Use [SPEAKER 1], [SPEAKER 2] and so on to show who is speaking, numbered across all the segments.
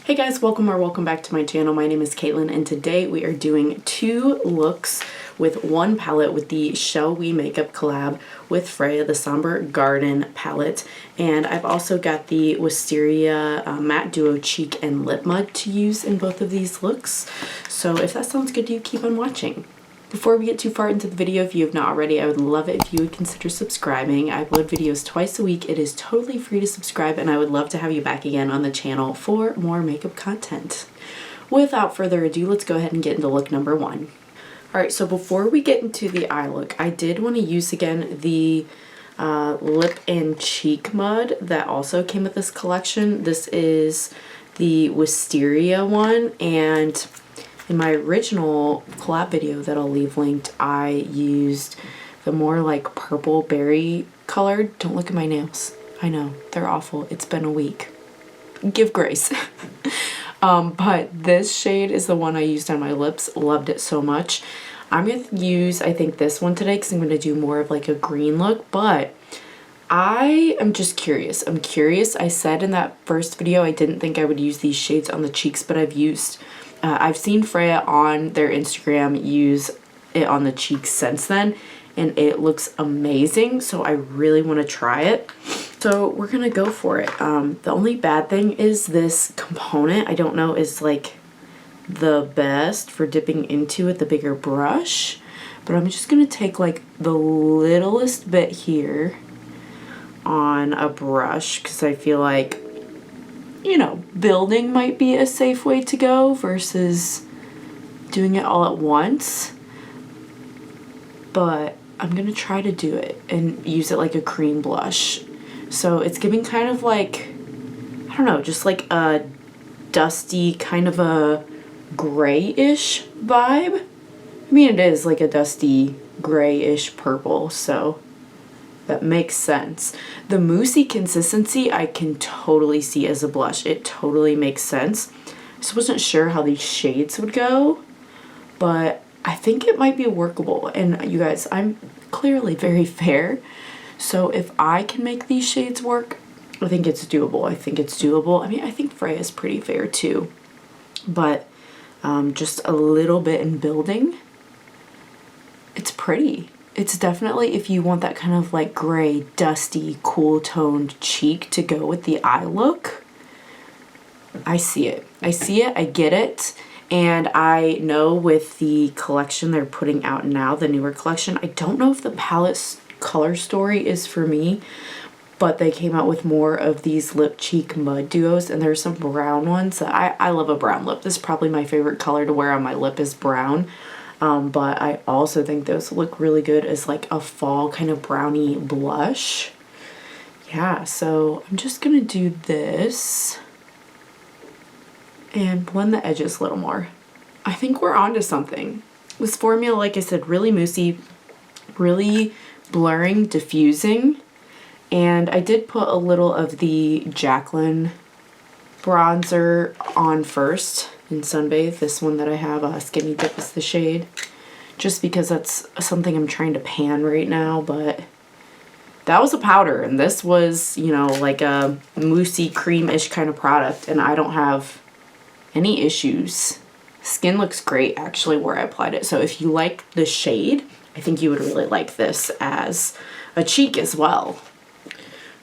[SPEAKER 1] Hey guys, welcome back to my channel. My name is Caitlin and today we are doing two looks with one palette with the Shellwe makeup collab with Freya, the Somber Garden palette. And I've also got the Wisteria Matte Duo Cheek and Lip Mud to use in both of these looks. So if that sounds good to you, keep on watching. Before we get too far into the video, if you have not already, I would love it if you would consider subscribing. I upload videos twice a week. It is totally free to subscribe, and I would love to have you back again on the channel for more makeup content. Without further ado, let's go ahead and get into look number one. Alright, so before we get into the eye look, I did want to use again the lip and cheek mud that also came with this collection. This is the Wisteria one, and in my original collab video that I'll leave linked, I used the more like purple berry colored. Don't look at my nails. I know, they're awful. It's been a week. Give grace. But this shade is the one I used on my lips. Loved it so much. I'm going to use, I think, this one today because I'm going to do more of like a green look, but I am just curious. I'm curious. I said in that first video I didn't think I would use these shades on the cheeks, but I've seen Freya on their Instagram use it on the cheeks since then, and it looks amazing, so I really want to try it. So we're gonna go for it. The only bad thing is this component, I don't know, is like the best for dipping into with the bigger brush, but I'm just gonna take like the littlest bit here on a brush because I feel like, you know, building might be a safe way to go versus doing it all at once. But I'm gonna try to do it and use it like a cream blush. So it's giving kind of like, I don't know, just like a dusty, kind of a grayish vibe. I mean, it is like a dusty grayish purple, so that makes sense. The moussey consistency I can totally see as a blush. It totally makes sense. I just wasn't sure how these shades would go, but I think it might be workable. And you guys, I'm clearly very fair, so if I can make these shades work, I think it's doable. I think it's doable. I mean, I think Freya is pretty fair too, but just a little bit in building, it's pretty. It's definitely, if you want that kind of like gray, dusty, cool toned cheek to go with the eye look, I see it. I see it, I get it. And I know with the collection they're putting out now, the newer collection, I don't know if the palette's color story is for me, but they came out with more of these lip cheek mud duos, and there's some brown ones that I love a brown lip. This is probably my favorite color to wear on my lip is brown. But I also think those look really good as like a fall kind of brownie blush. Yeah, so I'm just gonna do this and blend the edges a little more. I think we're onto something. This formula, like I said, really moussey, really blurring, diffusing. And I did put a little of the Jaclyn bronzer on first in Sunbathe. This one that I have, Skinny Dip is the shade, just because that's something I'm trying to pan right now. But that was a powder, and this was, you know, like a moussey cream-ish kind of product, and I don't have any issues. Skin looks great actually where I applied it, so if you like the shade, I think you would really like this as a cheek as well.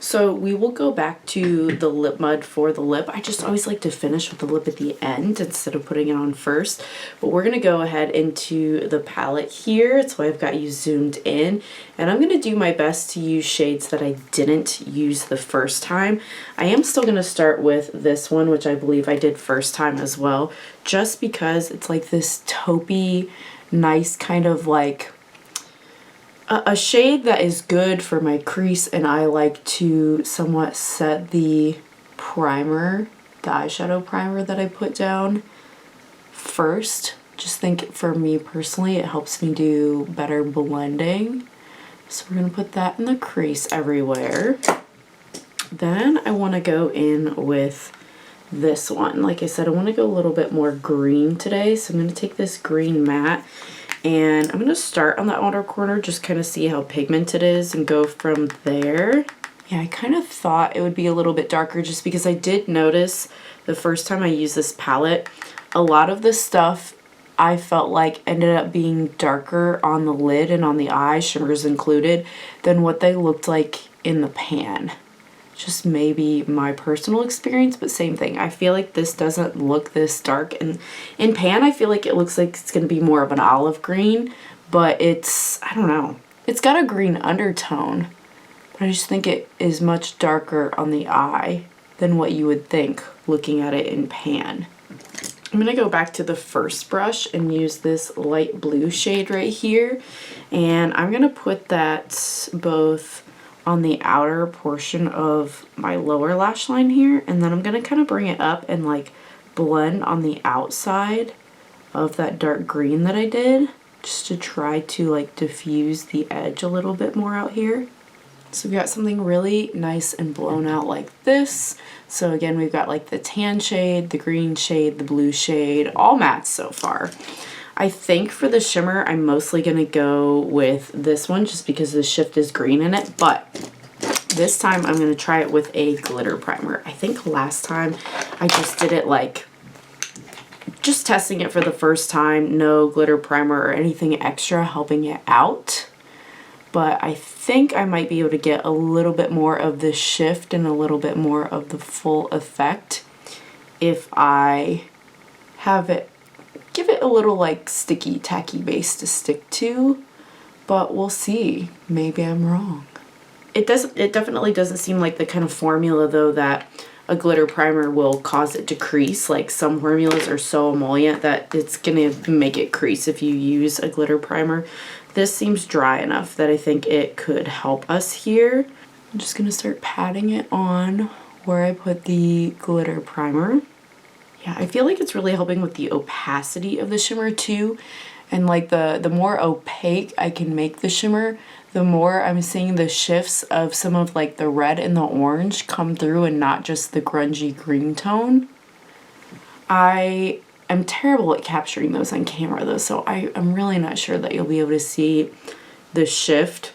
[SPEAKER 1] So we will go back to the lip mud for the lip. I just always like to finish with the lip at the end instead of putting it on first. But we're going to go ahead into the palette here. That's why I've got you zoomed in. And I'm going to do my best to use shades that I didn't use the first time. I am still going to start with this one, which I believe I did first time as well, just because it's like this taupey, nice kind of like a shade that is good for my crease, and I like to somewhat set the primer, the eyeshadow primer that I put down first. Just think for me personally, it helps me do better blending. So we're going to put that in the crease everywhere. Then I want to go in with this one. Like I said, I want to go a little bit more green today, so I'm going to take this green matte and I'm going to start on the outer corner, just kind of see how pigmented it is and go from there. Yeah, I kind of thought it would be a little bit darker just because I did notice the first time I used this palette, a lot of the stuff I felt like ended up being darker on the lid and on the eye, shimmers included, than what they looked like in the pan. Just maybe my personal experience, but same thing. I feel like this doesn't look this dark, and in pan I feel like it looks like it's going to be more of an olive green, but it's, I don't know, it's got a green undertone, but I just think it is much darker on the eye than what you would think looking at it in pan. I'm going to go back to the first brush and use this light blue shade right here, and I'm going to put that both on the outer portion of my lower lash line here, and then I'm going to kind of bring it up and like blend on the outside of that dark green that I did, just to try to like diffuse the edge a little bit more out here. So we've got something really nice and blown out like this. So again, we've got like the tan shade, the green shade, the blue shade, all mattes so far. I think for the shimmer, I'm mostly going to go with this one just because the shift is green in it. But this time I'm going to try it with a glitter primer. I think last time I just did it like just testing it for the first time. No glitter primer or anything extra helping it out. But I think I might be able to get a little bit more of the shift and a little bit more of the full effect if I have it, give it a little like sticky, tacky base to stick to, but we'll see. Maybe I'm wrong. It definitely doesn't seem like the kind of formula though that a glitter primer will cause it to crease. Like some formulas are so emollient that it's gonna make it crease if you use a glitter primer. This seems dry enough that I think it could help us here. I'm just gonna start patting it on where I put the glitter primer. Yeah, I feel like it's really helping with the opacity of the shimmer too. And like the more opaque I can make the shimmer, the more I'm seeing the shifts of some of like the red and the orange come through and not just the grungy green tone. I'm terrible at capturing those on camera though, so I'm really not sure that you'll be able to see the shift.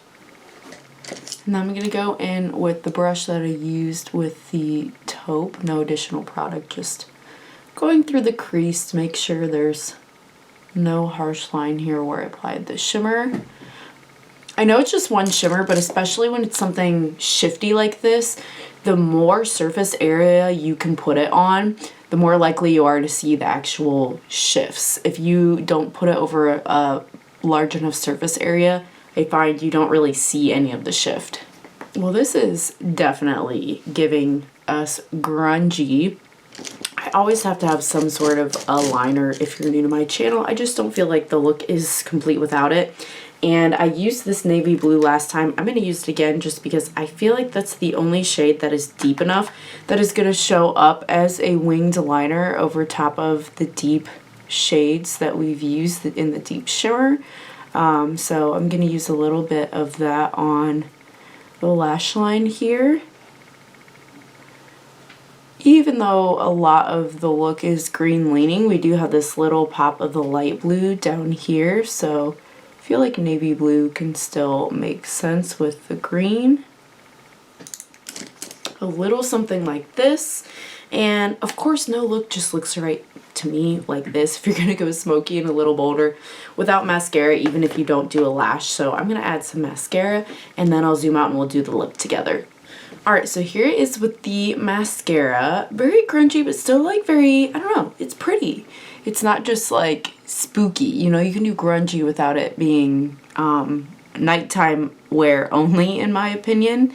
[SPEAKER 1] And then I'm going to go in with the brush that I used with the taupe, no additional product, just going through the crease to make sure there's no harsh line here where I applied the shimmer. I know it's just one shimmer, but especially when it's something shifty like this, the more surface area you can put it on, the more likely you are to see the actual shifts. If you don't put it over a large enough surface area, I find you don't really see any of the shift. Well, this is definitely giving us grungy. I always have to have some sort of a liner if you're new to my channel. I just don't feel like the look is complete without it. And I used this navy blue last time. I'm going to use it again just because I feel like that's the only shade that is deep enough that is going to show up as a winged liner over top of the deep shades that we've used in the deep shimmer. So I'm going to use a little bit of that on the lash line here. Even though a lot of the look is green leaning, we do have this little pop of the light blue down here, so I feel like navy blue can still make sense with the green. A little something like this, and of course no look just looks right to me like this if you're gonna go smoky and a little bolder without mascara, even if you don't do a lash. So I'm gonna add some mascara and then I'll zoom out and we'll do the lip together. Alright, so here it is with the mascara. Very grungy, but still like very, I don't know, it's pretty. It's not just like spooky, you know, you can do grungy without it being nighttime wear only, in my opinion.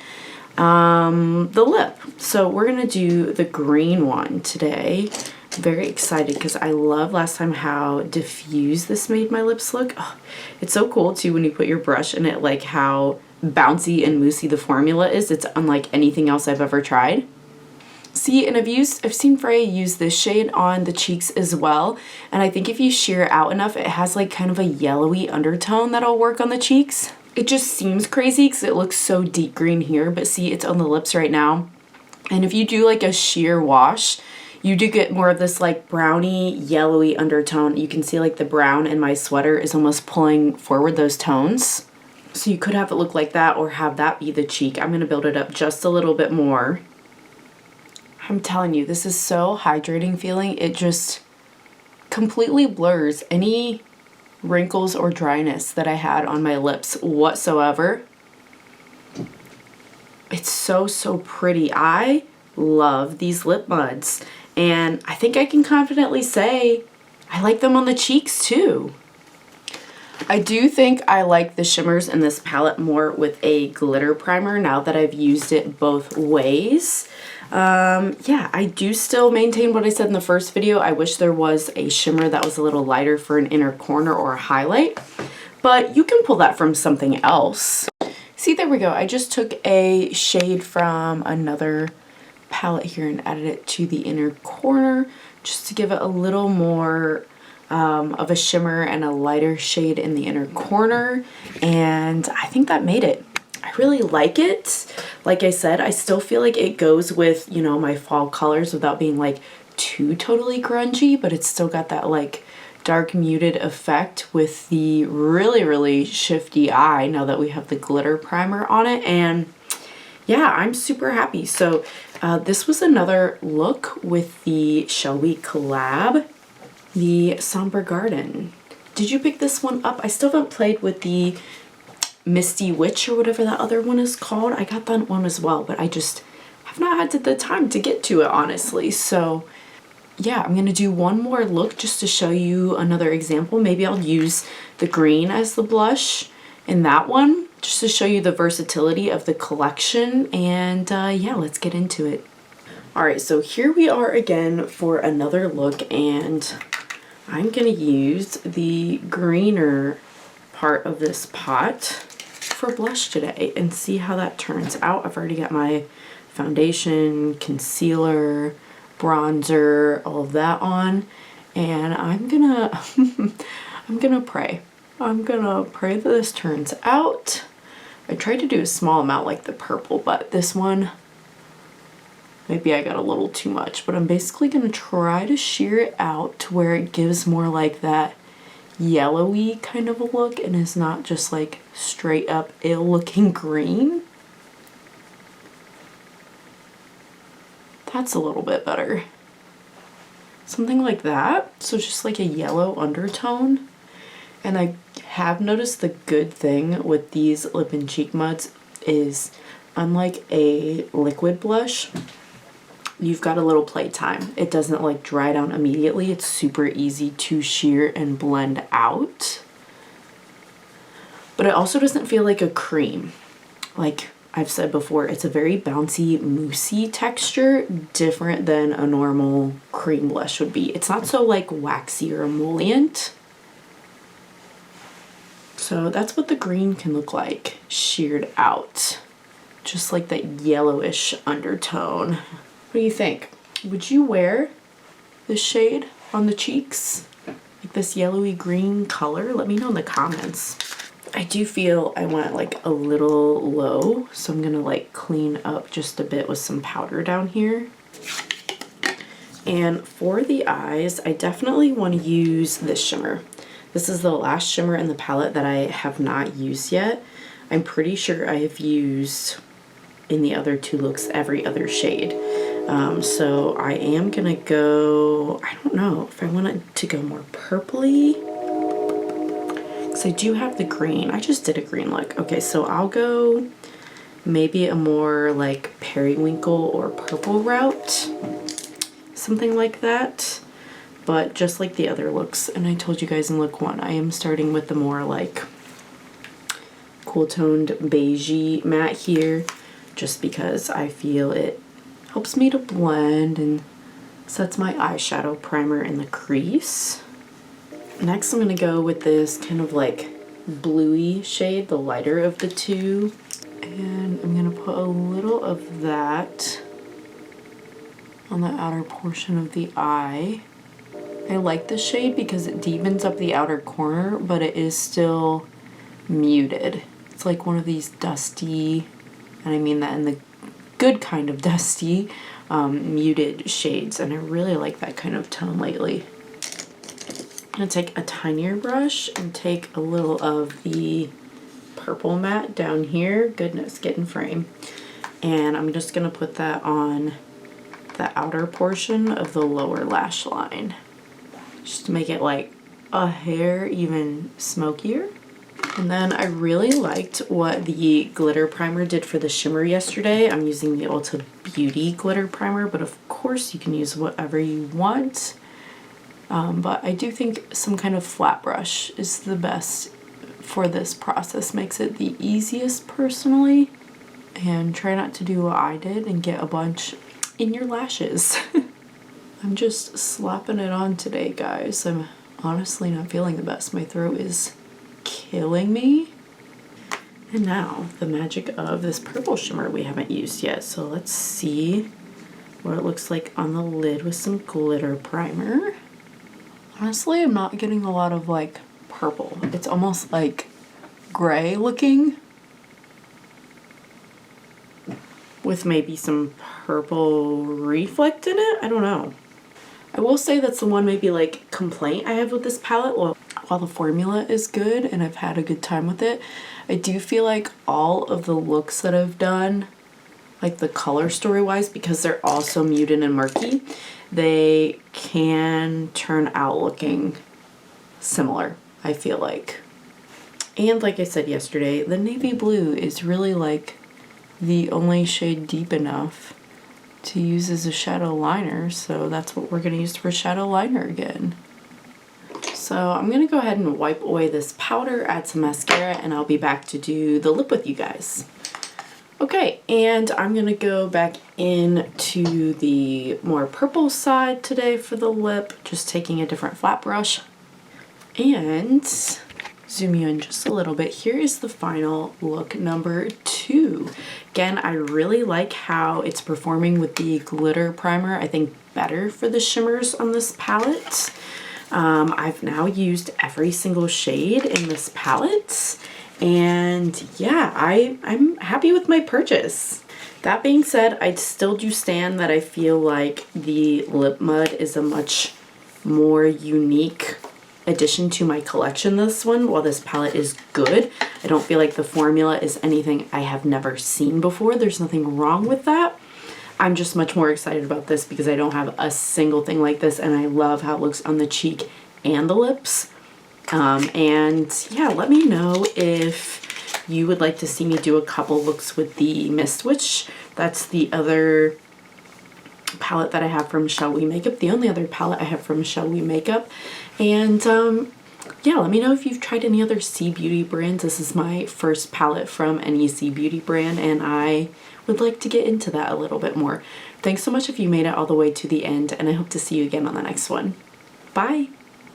[SPEAKER 1] The lip. So we're gonna do the green one today. I'm very excited because I love last time how diffused this made my lips look. Oh, it's so cool too when you put your brush in it, like how bouncy and moussey the formula is. It's unlike anything else I've ever tried. See, and I've seen Freya use this shade on the cheeks as well, and I think if you sheer it out enough, it has like kind of a yellowy undertone that'll work on the cheeks. It just seems crazy because it looks so deep green here, but see, it's on the lips right now. And if you do like a sheer wash, you do get more of this like browny, yellowy undertone. You can see like the brown in my sweater is almost pulling forward those tones. So you could have it look like that or have that be the cheek. I'm going to build it up just a little bit more. I'm telling you, this is so hydrating feeling. It just completely blurs any wrinkles or dryness that I had on my lips whatsoever. It's so, so pretty. I love these lip buds, and I think I can confidently say I like them on the cheeks too. I do think I like the shimmers in this palette more with a glitter primer now that I've used it both ways. Yeah, I do still maintain what I said in the first video. I wish there was a shimmer that was a little lighter for an inner corner or a highlight, but you can pull that from something else. See, there we go. I just took a shade from another palette here and added it to the inner corner just to give it a little more of a shimmer and a lighter shade in the inner corner, and I think that made it. I really like it. Like I said, I still feel like it goes with, you know, my fall colors without being like too totally grungy, but it's still got that like dark muted effect with the really, really shifty eye now that we have the glitter primer on it. And yeah, I'm super happy. So this was another look with the Shellwe collab, the Somber Garden. Did you pick this one up? I still haven't played with the Misty Witch or whatever that other one is called. I got that one as well, but I just have not had the time to get to it, honestly. So yeah, I'm gonna do one more look just to show you another example. Maybe I'll use the green as the blush in that one just to show you the versatility of the collection. And yeah, let's get into it. All right, so here we are again for another look, and I'm gonna use the greener part of this pot for blush today and see how that turns out. I've already got my foundation, concealer, bronzer, all of that on, and I'm gonna I'm gonna pray. I'm gonna pray that this turns out. I tried to do a small amount like the purple, but this one, maybe I got a little too much, but I'm basically gonna try to sheer it out to where it gives more like that yellowy kind of a look and is not just like straight up ill looking green. That's a little bit better. Something like that. So just like a yellow undertone. And I have noticed the good thing with these lip and cheek muds is, unlike a liquid blush, you've got a little play time. It doesn't like dry down immediately. It's super easy to sheer and blend out. But it also doesn't feel like a cream. Like I've said before, it's a very bouncy, moussey texture, different than a normal cream blush would be. It's not so like waxy or emollient. So that's what the green can look like, sheared out. Just like that yellowish undertone. What do you think? Would you wear this shade on the cheeks? Like this yellowy green color? Let me know in the comments. I do feel I want it like a little low, so I'm gonna like clean up just a bit with some powder down here. And for the eyes, I definitely want to use this shimmer. This is the last shimmer in the palette that I have not used yet. I'm pretty sure I have used in the other two looks every other shade. So I am gonna go, I don't know if I wanted to go more purpley, because I do have the green. I just did a green look. Okay, so I'll go maybe a more like periwinkle or purple route, something like that, but just like the other looks. And I told you guys in look one, I am starting with the more like cool toned beigey matte here, just because I feel it helps me to blend and sets my eyeshadow primer in the crease. Next I'm going to go with this kind of like bluey shade, the lighter of the two, and I'm going to put a little of that on the outer portion of the eye. I like this shade because it deepens up the outer corner, but it is still muted. It's like one of these dusty, and I mean that in the good kind of dusty, muted shades, and I really like that kind of tone lately. I'm going to take a tinier brush and take a little of the purple matte down here. Goodness, get in frame. And I'm just going to put that on the outer portion of the lower lash line, just to make it like a hair even smokier. And then I really liked what the glitter primer did for the shimmer yesterday. I'm using the Ulta Beauty glitter primer, but of course you can use whatever you want. But I do think some kind of flat brush is the best for this process. Makes it the easiest personally. And try not to do what I did and get a bunch in your lashes. I'm just slapping it on today, guys. I'm honestly not feeling the best. My throat is killing me. And now the magic of this purple shimmer we haven't used yet. So let's see what it looks like on the lid with some glitter primer. Honestly, I'm not getting a lot of like purple. It's almost like gray looking, with maybe some purple reflect in it. I don't know. I will say that's the one maybe like complaint I have with this palette. Well, while the formula is good and I've had a good time with it, I do feel like all of the looks that I've done, like the color story wise, because they're all so muted and murky, they can turn out looking similar, I feel like. And like I said yesterday, the navy blue is really like the only shade deep enough to use as a shadow liner, so that's what we're going to use for shadow liner again. So I'm going to go ahead and wipe away this powder, add some mascara, and I'll be back to do the lip with you guys. Okay, and I'm going to go back into the more purple side today for the lip, just taking a different flat brush. And zoom you in just a little bit. Here is the final look number 2. Again, I really like how it's performing with the glitter primer. I think better for the shimmers on this palette. I've now used every single shade in this palette. And yeah, I'm happy with my purchase. That being said, I still do stand that I feel like the Lip Mud is a much more unique addition to my collection this one. While this palette is good, I don't feel like the formula is anything I have never seen before. There's nothing wrong with that. I'm just much more excited about this because I don't have a single thing like this, and I love how it looks on the cheek and the lips. And yeah, let me know if you would like to see me do a couple looks with the Mist Witch. That's the other palette that I have from Shellwe Makeup, the only other palette I have from Shellwe Makeup. And yeah, let me know if you've tried any other C Beauty brands. This is my first palette from any C Beauty brand, and I would like to get into that a little bit more. Thanks so much if you made it all the way to the end, and I hope to see you again on the next one. Bye!